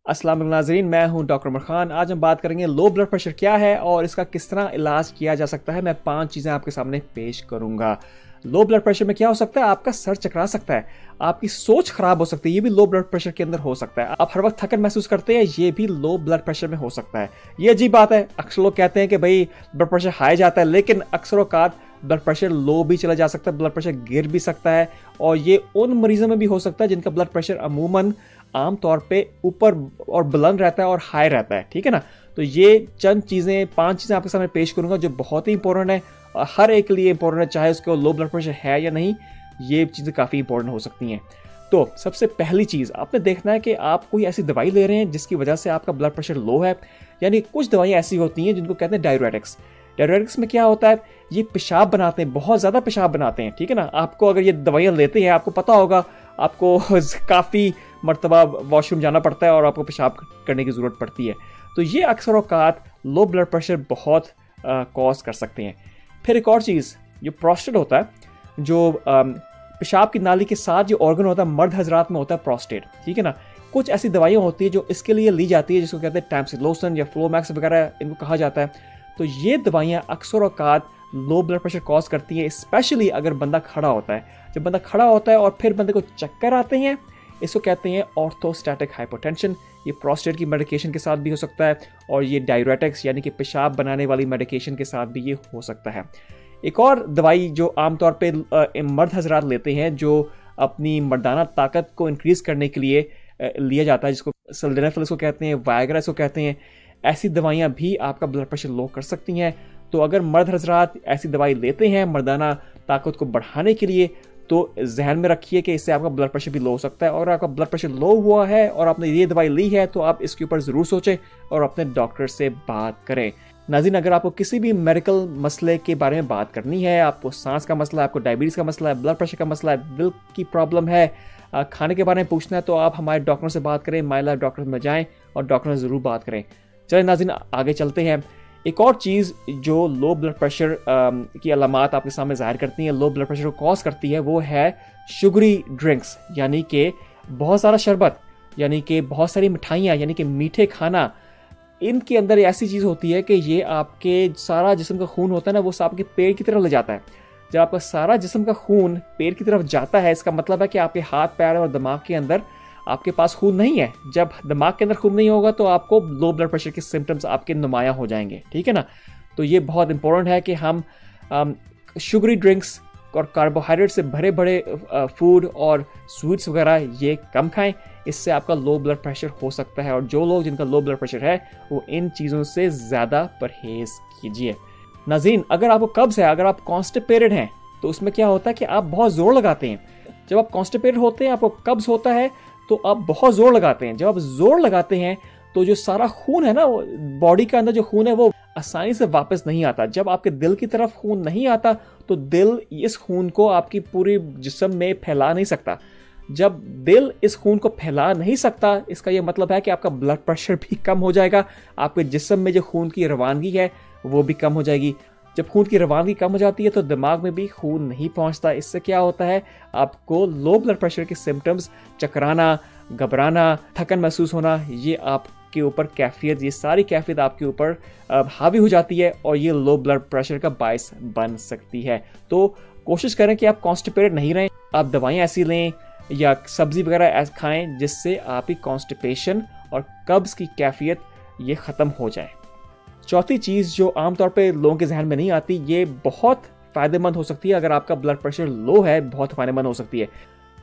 अस्सलाम वालेकुम नाज़रीन, मैं हूं डॉक्टर उमर खान। आज हम बात करेंगे लो ब्लड प्रेशर क्या है और इसका किस तरह इलाज किया जा सकता है। मैं 5 चीज़ें आपके सामने पेश करूंगा। लो ब्लड प्रेशर में क्या हो सकता है? आपका सर चकरा सकता है, आपकी सोच खराब हो सकती है, ये भी लो ब्लड प्रेशर के अंदर हो सकता है। आप हर वक्त थकन महसूस करते हैं, ये भी लो ब्लड प्रेशर में हो सकता है। ये अजीब बात है, अक्सर लोग कहते हैं कि भाई ब्लड प्रेशर हाई जाता है, लेकिन अक्सर औकात ब्लड प्रेशर लो भी चला जा सकता है, ब्लड प्रेशर गिर भी सकता है। और ये उन मरीजों में भी हो सकता है जिनका ब्लड प्रेशर अमूमन आम तौर पे ऊपर और बुलंद रहता है और हाई रहता है, ठीक है ना। तो ये चंद चीज़ें, 5 चीज़ें आपके सामने पेश करूंगा जो बहुत ही इंपॉर्टेंट है और हर एक के लिए इंपॉर्टेंट है, चाहे उसको लो ब्लड प्रेशर है या नहीं। ये चीज़ें काफ़ी इंपॉर्टेंट हो सकती हैं। तो सबसे पहली चीज़ आपने देखना है कि आप कोई ऐसी दवाई ले रहे हैं जिसकी वजह से आपका ब्लड प्रेशर लो है। यानी कुछ दवाइयाँ ऐसी होती हैं जिनको कहते हैं डाययूरेटिक्स। डाययूरेटिक्स में क्या होता है, ये पेशाब बनाते हैं, बहुत ज़्यादा पेशाब बनाते हैं, ठीक है ना। आपको अगर ये दवाइयाँ लेते हैं, आपको पता होगा आपको काफ़ी मरतबा वॉशरूम जाना पड़ता है और आपको पेशाब करने की ज़रूरत पड़ती है। तो ये अक्सर औकात लो ब्लड प्रेशर बहुत कॉज कर सकते हैं। फिर एक और चीज़, जो प्रोस्टेट होता है, जो पेशाब की नाली के साथ जो ऑर्गन होता है मर्द हजरात में होता है प्रोस्टेट, ठीक है ना। कुछ ऐसी दवाइयाँ होती है जो इसके लिए ली जाती है, जिसको कहते हैं टैमसिलोसन या फ्लोमैक्स वगैरह इनको कहा जाता है। तो ये दवाइयाँ अक्सर औकात लो ब्लड प्रेशर कॉज करती हैं, स्पेशली अगर बंदा खड़ा होता है। जब बंदा खड़ा होता है और फिर बंदे को चक्कर आते हैं, इसको कहते हैं ऑर्थोस्टैटिक हाइपोटेंशन। ये प्रोस्टेट की मेडिकेशन के साथ भी हो सकता है और ये डाययूरेटिक्स यानी कि पेशाब बनाने वाली मेडिकेशन के साथ भी ये हो सकता है। एक और दवाई जो आमतौर पे मर्द हजरात लेते हैं, जो अपनी मर्दाना ताकत को इंक्रीज करने के लिए लिया जाता है, जिसको सिल्डेनाफिल इसको कहते हैं, वायग्रा इसको कहते हैं। ऐसी दवाइयाँ भी आपका ब्लड प्रेशर लो कर सकती हैं। तो अगर मर्द हजरात ऐसी दवाई लेते हैं मर्दाना ताकत को बढ़ाने के लिए, तो जहन में रखिए कि इससे आपका ब्लड प्रेशर भी लो हो सकता है। और आपका ब्लड प्रेशर लो हुआ है और आपने ये दवाई ली है, तो आप इसके ऊपर ज़रूर सोचें और अपने डॉक्टर से बात करें। नाज़रीन, अगर आपको किसी भी मेडिकल मसले के बारे में बात करनी है, आपको सांस का मसला है, आपको डायबिटीज़ का मसला है, ब्लड प्रेशर का मसला है, दिल की प्रॉब्लम है, खाने के बारे में पूछना है, तो आप हमारे डॉक्टर से बात करें, माई लाइफ डॉक्टर में जाएँ और डॉक्टर से ज़रूर बात करें। चलिए नाज़रीन, आगे चलते हैं। एक और चीज़ जो लो ब्लड प्रेशर की अलामात आपके सामने ज़ाहिर करती है, लो ब्लड प्रेशर को कॉज करती है, वो है शुगरी ड्रिंक्स, यानी कि बहुत सारा शरबत, यानी कि बहुत सारी मिठाइयाँ, यानी कि मीठे खाना। इनके अंदर ऐसी चीज़ होती है कि ये आपके सारा जिस्म का खून होता है ना, वो आपके पेट की तरफ ले जाता है। जब आपका सारा जिस्म का खून पेट की तरफ जाता है, इसका मतलब है कि आपके हाथ पैर और दिमाग के अंदर आपके पास खून नहीं है। जब दिमाग के अंदर खून नहीं होगा तो आपको लो ब्लड प्रेशर के सिम्टम्स आपके नुमायाँ हो जाएंगे, ठीक है ना। तो ये बहुत इंपॉर्टेंट है कि हम शुगरी ड्रिंक्स और कार्बोहाइड्रेट से भरे भरे फूड और स्वीट्स वगैरह ये कम खाएं। इससे आपका लो ब्लड प्रेशर हो सकता है। और जो लोग जिनका लो ब्लड प्रेशर है, वो इन चीज़ों से ज़्यादा परहेज़ कीजिए। नाज़रीन, अगर आपको कब्ज़ है, अगर आप कॉन्स्टिपेटेड हैं, तो उसमें क्या होता है कि आप बहुत ज़ोर लगाते हैं। जब आप कॉन्स्टिपेटेड होते हैं, आपको कब्ज़ होता है, तो आप बहुत ज़ोर लगाते हैं। जब आप ज़ोर लगाते हैं तो जो सारा खून है ना, बॉडी के अंदर जो खून है वो आसानी से वापस नहीं आता। जब आपके दिल की तरफ खून नहीं आता, तो दिल इस खून को आपकी पूरी जिस्म में फैला नहीं सकता। जब दिल इस खून को फैला नहीं सकता, इसका ये मतलब है कि आपका ब्लड प्रेशर भी कम हो जाएगा, आपके जिस्म में जो खून की रवानगी है वो भी कम हो जाएगी। जब खून की रवानगी कम हो जाती है तो दिमाग में भी खून नहीं पहुंचता। इससे क्या होता है, आपको लो ब्लड प्रेशर के सिम्टम्स, चकराना, घबराना, थकन महसूस होना, ये आपके ऊपर कैफियत, ये सारी कैफियत आपके ऊपर हावी हो जाती है और ये लो ब्लड प्रेशर का बायस बन सकती है। तो कोशिश करें कि आप कॉन्स्टिपेटेड नहीं रहें, आप दवाइयाँ ऐसी लें या सब्जी वगैरह खाएं जिससे आपकी कॉन्स्टिपेशन और कब्ज़ की कैफियत ये ख़त्म हो जाए। चौथी चीज़ जो आमतौर पे लोगों के जहन में नहीं आती, ये बहुत फ़ायदेमंद हो सकती है। अगर आपका ब्लड प्रेशर लो है, बहुत फ़ायदेमंद हो सकती है।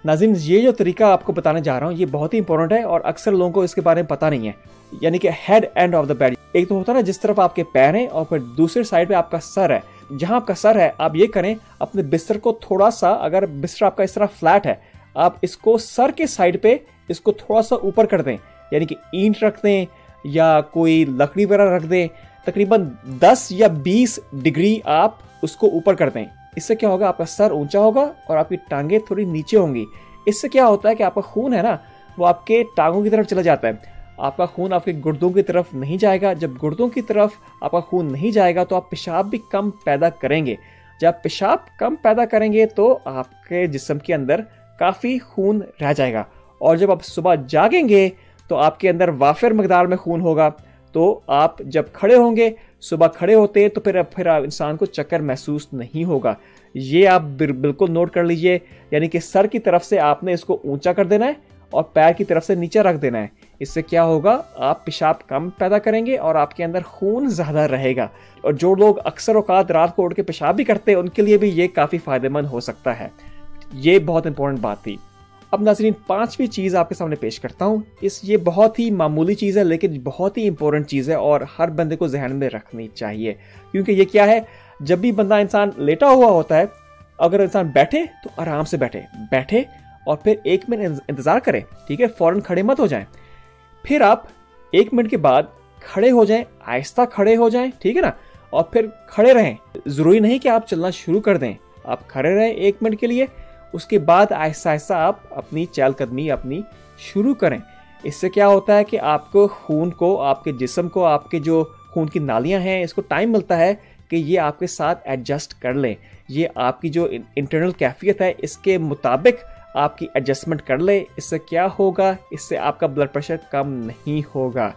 नाज़रीन, ये जो तरीका आपको बताने जा रहा हूँ, ये बहुत ही इंपॉर्टेंट है और अक्सर लोगों को इसके बारे में पता नहीं है। यानी कि head end of the bed, एक तो होता है ना जिस तरफ आपके पैर हैं और फिर दूसरी साइड पे आपका सर है। जहाँ आपका सर है, आप ये करें, अपने बिस्तर को थोड़ा सा, अगर बिस्तर आपका इस तरह फ्लैट है, आप इसको सर के साइड पे इसको थोड़ा सा ऊपर कर दें, यानी कि ईंट रख दें या कोई लकड़ी वगैरह रख दें। तकरीबन 10 या 20 डिग्री आप उसको ऊपर कर दें। इससे क्या होगा, आपका सर ऊंचा होगा और आपकी टांगे थोड़ी नीचे होंगी। इससे क्या होता है कि आपका खून है ना, वो आपके टांगों की तरफ चला जाता है। आपका खून आपके गुर्दों की तरफ नहीं जाएगा। जब गुर्दों की तरफ आपका खून नहीं जाएगा तो आप पेशाब भी कम पैदा करेंगे। जब पेशाब कम पैदा करेंगे तो आपके जिस्म के अंदर काफ़ी खून रह जाएगा और जब आप सुबह जागेंगे तो आपके अंदर वाफिर मकदार में खून होगा, तो आप जब खड़े होंगे, सुबह खड़े होते हैं, तो फिर इंसान को चक्कर महसूस नहीं होगा। ये आप बिल्कुल नोट कर लीजिए, यानी कि सर की तरफ से आपने इसको ऊंचा कर देना है और पैर की तरफ से नीचे रख देना है। इससे क्या होगा, आप पेशाब कम पैदा करेंगे और आपके अंदर खून ज़्यादा रहेगा। और जो लोग अक्सर औकात रात को उठ के पेशाब भी करते हैं, उनके लिए भी ये काफ़ी फ़ायदेमंद हो सकता है। ये बहुत इंपॉर्टेंट बात थी। अब नाज़रीन, 5वीं चीज़ आपके सामने पेश करता हूँ। ये बहुत ही मामूली चीज़ है, लेकिन बहुत ही इंपॉर्टेंट चीज़ है और हर बंदे को जहन में रखनी चाहिए। क्योंकि ये क्या है, जब भी बंदा इंसान लेटा हुआ होता है, अगर इंसान बैठे तो आराम से बैठे और फिर 1 मिनट इंतज़ार करें, ठीक है, फ़ौरन खड़े मत हो जाएं। फिर आप 1 मिनट के बाद खड़े हो जाएं, आहिस्ता खड़े हो जाएं, ठीक है ना, और फिर खड़े रहें। ज़रूरी नहीं कि आप चलना शुरू कर दें, आप खड़े रहें 1 मिनट के लिए, उसके बाद आहिस्ता आहिस्ता आप अपनी चहलकदमी अपनी शुरू करें। इससे क्या होता है कि आपको खून को, आपके जिस्म को, आपके जो खून की नालियां हैं, इसको टाइम मिलता है कि ये आपके साथ एडजस्ट कर लें। ये आपकी जो इंटरनल कैफियत है, इसके मुताबिक आपकी एडजस्टमेंट कर ले। इससे क्या होगा, इससे आपका ब्लड प्रेशर कम नहीं होगा।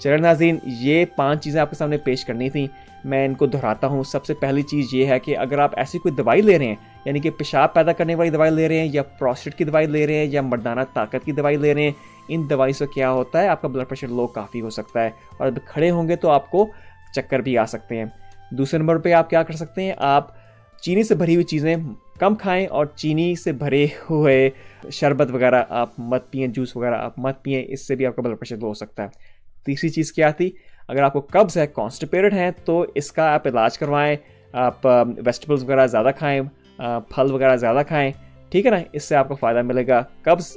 चलिए नाज़रीन, ये 5 चीज़ें आपके सामने पेश करनी थी, मैं इनको दोहराता हूँ। सबसे पहली चीज़ ये है कि अगर आप ऐसी कोई दवाई ले रहे हैं, यानी कि पेशाब पैदा करने वाली दवाई ले रहे हैं, या प्रोस्टेट की दवाई ले रहे हैं, या मर्दाना ताकत की दवाई ले रहे हैं, इन दवाई से क्या होता है, आपका ब्लड प्रेशर लो काफ़ी हो सकता है और जब खड़े होंगे तो आपको चक्कर भी आ सकते हैं। दूसरे नंबर पर आप क्या कर सकते हैं, आप चीनी से भरी हुई चीज़ें कम खाएं और चीनी से भरे हुए शरबत वगैरह आप मत पिएं, जूस वगैरह आप मत पिएं, इससे भी आपका ब्लड प्रेशर लो हो सकता है। तीसरी चीज़ क्या थी, अगर आपको कब्ज़ है, कॉन्स्टिपेटेड है, तो इसका आप इलाज करवाएं। आप वेजिटेबल्स वगैरह ज़्यादा खाएं, फल वगैरह ज़्यादा खाएं, ठीक है ना, इससे आपको फ़ायदा मिलेगा। कब्ज़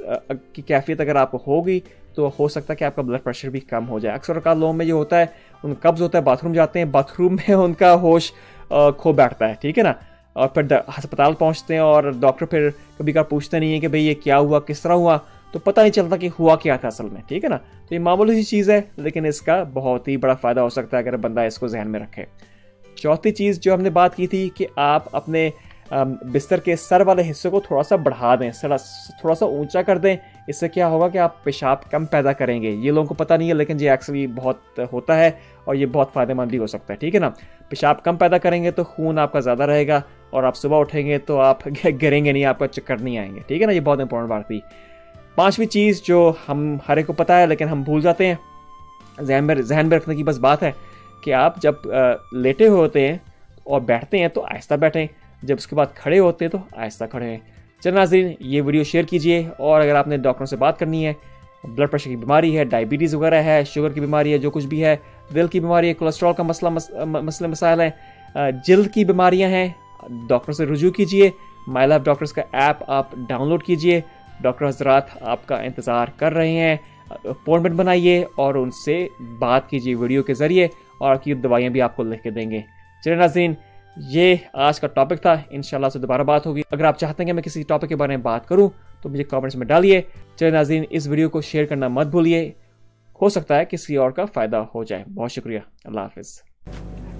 की कैफियत अगर आपको होगी तो हो सकता है कि आपका ब्लड प्रेशर भी कम हो जाए। अक्सर औक़ात लोगों में ये होता है, उन कब्ज़ होता है, बाथरूम जाते हैं, बाथरूम में उनका होश खो बैठता है, ठीक है ना, और फिर अस्पताल पहुंचते हैं और डॉक्टर फिर कभी कभार पूछते नहीं है कि भाई ये क्या हुआ, किस तरह हुआ, तो पता नहीं चलता कि हुआ क्या था असल में, ठीक है ना। तो ये मामूली सी चीज़ है, लेकिन इसका बहुत ही बड़ा फ़ायदा हो सकता है अगर बंदा इसको जहन में रखे। चौथी चीज़ जो हमने बात की थी कि आप अपने बिस्तर के सर वाले हिस्से को थोड़ा सा बढ़ा दें, थोड़ा सा ऊंचा कर दें। इससे क्या होगा कि आप पेशाब कम पैदा करेंगे। ये लोगों को पता नहीं है, लेकिन ये एक्चुअली बहुत होता है और ये बहुत फ़ायदेमंद भी हो सकता है, ठीक है ना। पेशाब कम पैदा करेंगे तो खून आपका ज़्यादा रहेगा और आप सुबह उठेंगे तो आप गिरेंगे नहीं, आपका चक्कर नहीं आएंगे, ठीक है ना। ये बहुत इंपॉर्टेंट बात थी। 5वीं चीज़ जो हम हर एक को पता है लेकिन हम भूल जाते हैं, जहन में रखने की बस बात है कि आप जब लेटे हुए होते हैं और बैठते हैं तो आहिस्ता बैठें, जब उसके बाद खड़े होते हैं तो आहिस्ता खड़े हैं। चलिए नाज़रीन, ये वीडियो शेयर कीजिए और अगर आपने डॉक्टरों से बात करनी है, ब्लड प्रेशर की बीमारी है, डायबिटीज़ वगैरह है, शुगर की बीमारी है, जो कुछ भी है, दिल की बीमारी है, कोलेस्ट्रॉल का मसले मसाइल हैं, जल्द की बीमारियां हैं, डॉक्टर से रुजू कीजिए। माई लाइफ डॉक्टर्स का ऐप आप डाउनलोड कीजिए। डॉक्टर हजरात आपका इंतज़ार कर रहे हैं। अपॉइंटमेंट बनाइए और उनसे बात कीजिए वीडियो के ज़रिए, और आपकी दवाइयाँ भी आपको लिख के देंगे। चलिए नाज़रीन, ये आज का टॉपिक था। इंशाल्लाह से दोबारा बात होगी। अगर आप चाहते हैं कि मैं किसी टॉपिक के बारे में बात करूं तो मुझे कमेंट्स में डालिए। चलिए नाज़रीन, इस वीडियो को शेयर करना मत भूलिए, हो सकता है किसी और का फ़ायदा हो जाए। बहुत शुक्रिया, अल्लाह हाफिज़।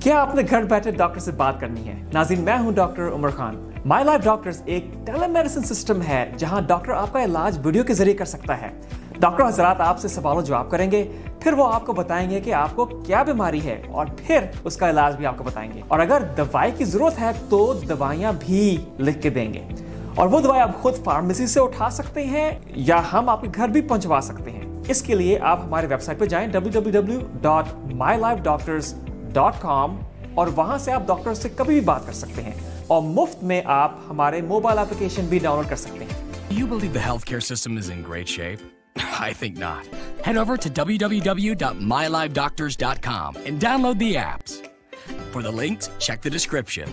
क्या आपने घर बैठे डॉक्टर से बात करनी है? नाज़रीन, मैं हूं doctor Umar Khan. My life doctors एक टेलीमेडिसिन सिस्टम है जहां डॉक्टर आपका इलाज वीडियो के जरिए कर सकता है। डॉक्टर हजरात आपसे सवालों जवाब करेंगे, फिर वो आपको बताएंगे कि आपको क्या बीमारी है और फिर उसका इलाज भी आपको बताएंगे। और अगर दवाई की जरूरत है तो दवाइयाँ भी लिख के देंगे, और वो दवाई आप खुद फार्मेसी से उठा सकते हैं या हम आपके घर भी पहुंचवा सकते हैं। इसके लिए आप हमारे वेबसाइट पर जाएं www.mylifedoctors.com, और वहां से आप डॉक्टर से कभी भी बात कर सकते हैं, और मुफ्त में आप हमारे मोबाइल एप्लीकेशन भी डाउनलोड कर सकते हैं। You believe the healthcare system is in great shape? I think not. Head over to www.mylifedoctors.com and download the apps. For the links, check the description.